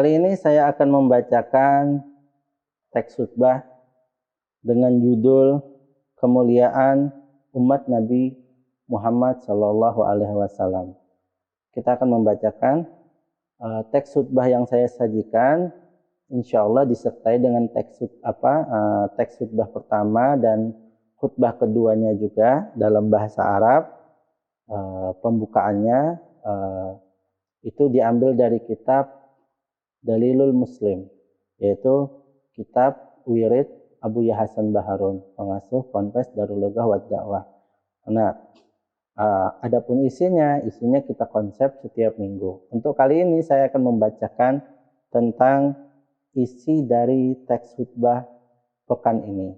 Kali ini saya akan membacakan teks khutbah dengan judul Kemuliaan Umat Nabi Muhammad Sallallahu Alaihi Wasallam. Kita akan membacakan teks khutbah yang saya sajikan, insya Allah disertai dengan teks khutbah pertama dan khutbah keduanya juga dalam bahasa Arab. Pembukaannya itu diambil dari kitab Dalilul Muslim, yaitu kitab wirid Abu Yahya Hasan Baharun, pengasuh Ponpes Darul Lughah wa Dakwah. Nah, adapun isinya kita konsep setiap minggu. Untuk kali ini saya akan membacakan tentang isi dari teks khutbah pekan ini.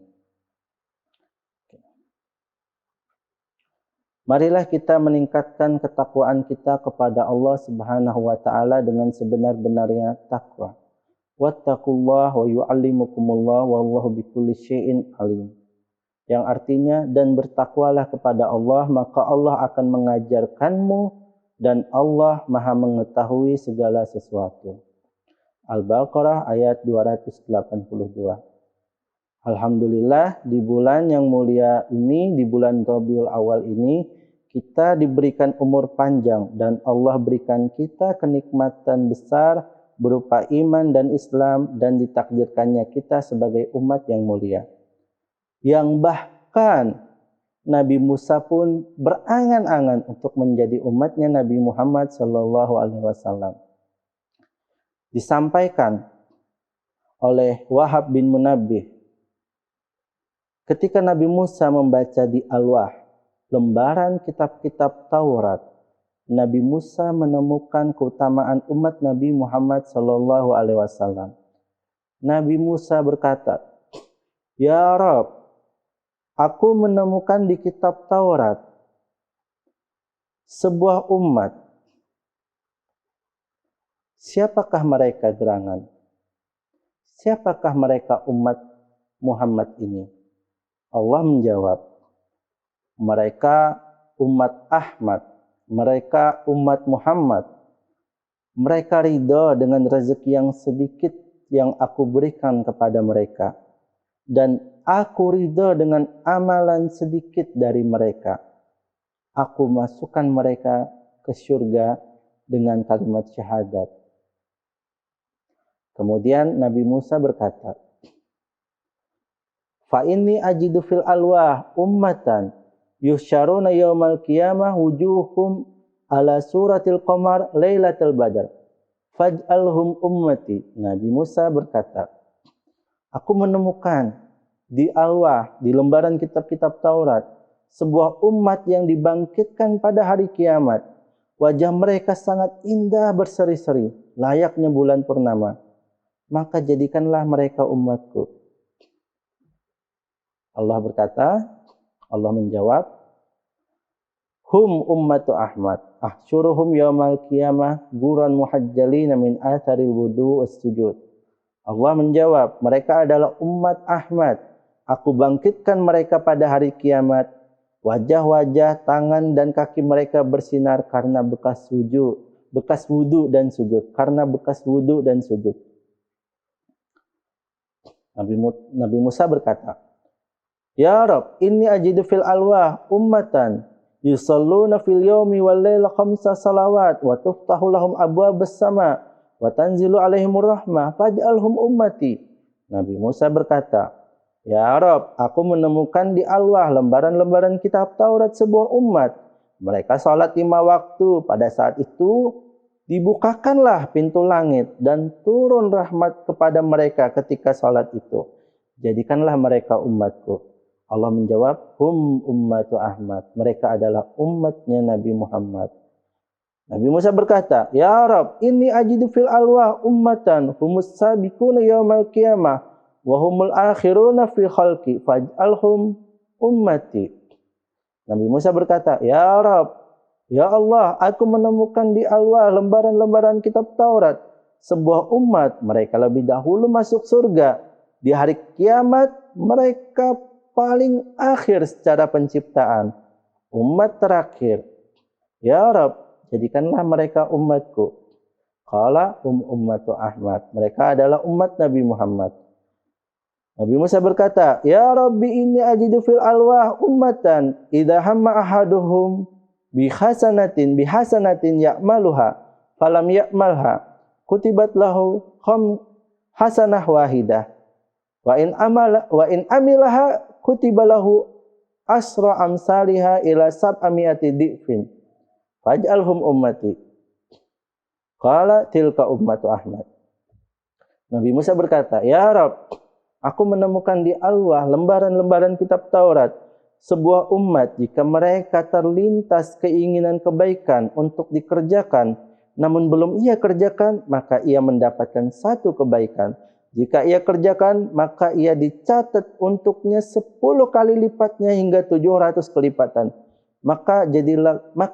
Marilah kita meningkatkan ketakwaan kita kepada Allah Subhanahu wa taala dengan sebenar-benarnya takwa. Wattaqullaha wa yu'allimukumullah wallahu bikulli syai'in alim. Yang artinya, dan bertakwalah kepada Allah, maka Allah akan mengajarkanmu dan Allah Maha mengetahui segala sesuatu. Al-Baqarah ayat 282. Alhamdulillah, di bulan yang mulia ini, di bulan Rabiul Awal ini, kita diberikan umur panjang dan Allah berikan kita kenikmatan besar berupa iman dan Islam, dan ditakdirkannya kita sebagai umat yang mulia. Yang bahkan Nabi Musa pun berangan-angan untuk menjadi umatnya Nabi Muhammad Sallallahu Alaihi Wasallam. Disampaikan oleh Wahab bin Munabbih, ketika Nabi Musa membaca di alwah, lembaran kitab-kitab Taurat, Nabi Musa menemukan keutamaan umat Nabi Muhammad Sallallahu Alaihi Wasallam. Nabi Musa berkata, "Ya Rabb, aku menemukan di kitab Taurat sebuah umat. Siapakah mereka gerangan? Siapakah mereka umat Muhammad ini?" Allah menjawab, "Mereka umat Ahmad, mereka umat Muhammad. Mereka ridha dengan rezeki yang sedikit yang aku berikan kepada mereka, dan aku ridha dengan amalan sedikit dari mereka. Aku masukkan mereka ke surga dengan kalimat syahadat." Kemudian Nabi Musa berkata, "Fa inni ajidu fil alwah ummatan yusyaruna yaumal qiyamah wujuhum ala suratil qamar lailatul badar faj'alhum ummati." Nabi Musa berkata, "Aku menemukan di alwah, di lembaran kitab-kitab Taurat, sebuah umat yang dibangkitkan pada hari kiamat. Wajah mereka sangat indah berseri-seri, layaknya bulan purnama. Maka jadikanlah mereka umatku." Allah berkata, Allah menjawab, "Hum ummatu Ahmad, ahsyuruhum yaumal qiyamah guran muhajjalina min atharil wudu was sujud." Allah menjawab, mereka adalah umat Ahmad. Aku bangkitkan mereka pada hari kiamat. Wajah-wajah, tangan dan kaki mereka bersinar karena bekas wudu dan sujud. Karena bekas wudu dan sujud. Nabi Musa berkata, "Ya Rabb, inni ajidu fil alwah ummatan yusalluna fil yaumi wal laila khamsa salawat wa tuftahu lahum abwabus sama wa tanzilu alaihimur rahmah faj'alhum ummati." Nabi Musa berkata, "Ya Rabb, aku menemukan di alwah, lembaran-lembaran kitab Taurat, sebuah umat. Mereka salat 5 waktu. Pada saat itu dibukakanlah pintu langit dan turun rahmat kepada mereka ketika salat itu. Jadikanlah mereka umatku." Allah menjawab, "Hum ummatu Ahmad." Mereka adalah umatnya Nabi Muhammad. Nabi Musa berkata, "Ya Rabb, inni ajidu fil alwah ummatan humus sabiquna yaumal qiyamah wa humul akhiruna fil khalqi faj'alhum ummati." Nabi Musa berkata, "Ya Rabb, ya Allah, aku menemukan di alwah, lembaran-lembaran kitab Taurat, sebuah umat. Mereka lebih dahulu masuk surga. Di hari kiamat, mereka paling akhir secara penciptaan, umat terakhir. Ya Rabb, jadikanlah mereka umatku." Qala ummatu Ahmad. Mereka adalah umat Nabi Muhammad. Nabi Musa berkata, Ya Rabbi inni ajidu fil alwah ummatan idza hamma ahaduhum bihasanatin ya'maluha falam ya'malha kutibat lahu hasanah wahidah wa in amilaha kutiba lahu asra amsalha ila sab'amiati di'fin faj'alhum ummati. Qala tilka ummatu Ahmad. Nabi Musa berkata, Ya Rabb, aku menemukan di alwah lembaran-lembaran kitab Taurat sebuah umat jika mereka terlintas keinginan kebaikan untuk dikerjakan namun belum ia kerjakan, maka ia mendapatkan satu kebaikan. Jika ia kerjakan, maka ia dicatat untuknya 10 kali lipatnya hingga 700 kelipatan. Maka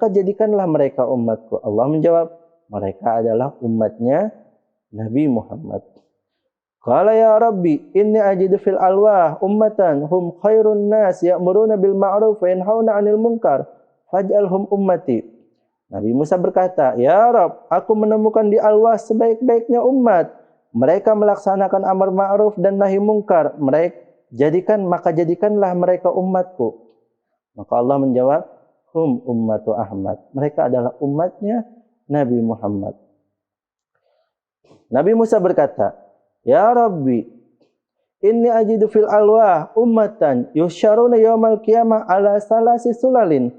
jadikanlah mereka umatku. Allah menjawab, mereka adalah umatnya Nabi Muhammad. Qala ya Rabbi, inni ajidu fil alwah ummatan hum khairun nas ya'muruna bil ma'ruf wa yanhauna 'anil munkar faj'alhum ummati. Nabi Musa berkata, Ya Rabb, aku menemukan di alwah sebaik-baiknya umat. Mereka melaksanakan amar ma'ruf dan nahi mungkar. Jadikanlah mereka umatku. Maka Allah menjawab, hum ummatu Ahmad. Mereka adalah umatnya Nabi Muhammad. Nabi Musa berkata, Ya Rabbi, inni ajidu fil alwah ummatan yusyaruna yawmal qiyamah ala salasi sulalin.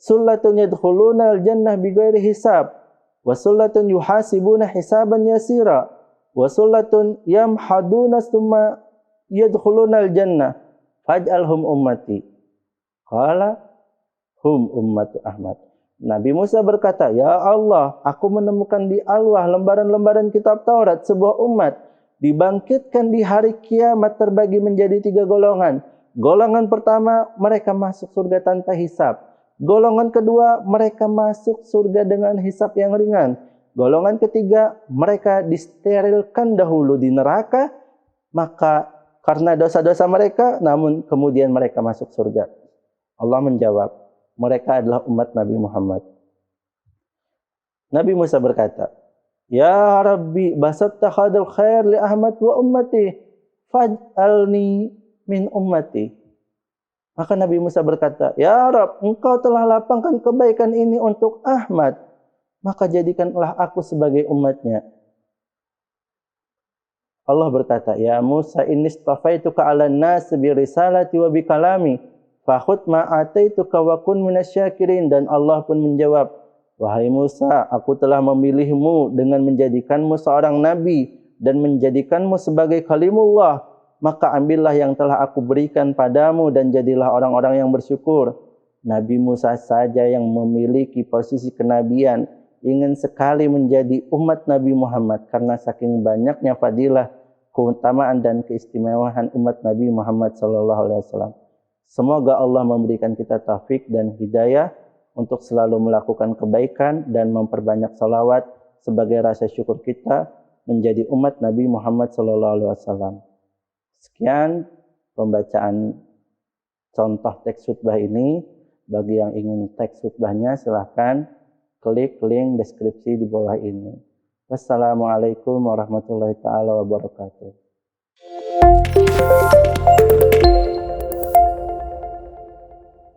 Sullatun yadkhuluna al-jannah bighairi hisab, wa sullatun yuhasibuna hisaban yasira, wa sullatun yamhaduna summa yadkhuluna al-jannah, faj'alhum ummati. Qala hum ummatu Ahmad. Nabi Musa berkata, Ya Allah, aku menemukan di alwah lembaran-lembaran kitab Taurat sebuah umat dibangkitkan di hari kiamat terbagi menjadi 3 golongan. Golongan pertama, mereka masuk surga tanpa hisab. Golongan kedua, mereka masuk surga dengan hisab yang ringan. Golongan ketiga, mereka disterilkan dahulu di neraka, maka karena dosa-dosa mereka, namun kemudian mereka masuk surga. Allah menjawab, mereka adalah umat Nabi Muhammad. Nabi Musa berkata, Ya Rabbi, basatta khadal khair li Ahmad wa ummati, faj'alni min ummati. Maka Nabi Musa berkata, Ya Rabb, engkau telah lapangkan kebaikan ini untuk Ahmad, maka jadikanlah aku sebagai umatnya. Allah berkata, Ya Musa, inni istafaituka 'alan nas bi risalati wa bi kalami, fakhudh ma ataituka wa kun minasyakirin. Dan Allah pun menjawab, Wahai Musa, aku telah memilihmu dengan menjadikanmu seorang nabi dan menjadikanmu sebagai kalimullah. Maka ambillah yang telah aku berikan padamu dan jadilah orang-orang yang bersyukur. Nabi Musa saja yang memiliki posisi kenabian ingin sekali menjadi umat Nabi Muhammad karena saking banyaknya fadilah, keutamaan dan keistimewaan umat Nabi Muhammad SAW. Semoga Allah memberikan kita taufik dan hidayah untuk selalu melakukan kebaikan dan memperbanyak salawat sebagai rasa syukur kita menjadi umat Nabi Muhammad SAW. Sekian pembacaan contoh teks khutbah ini. Bagi yang ingin teks khutbahnya silahkan klik link deskripsi di bawah ini. Wassalamualaikum warahmatullahi wabarakatuh.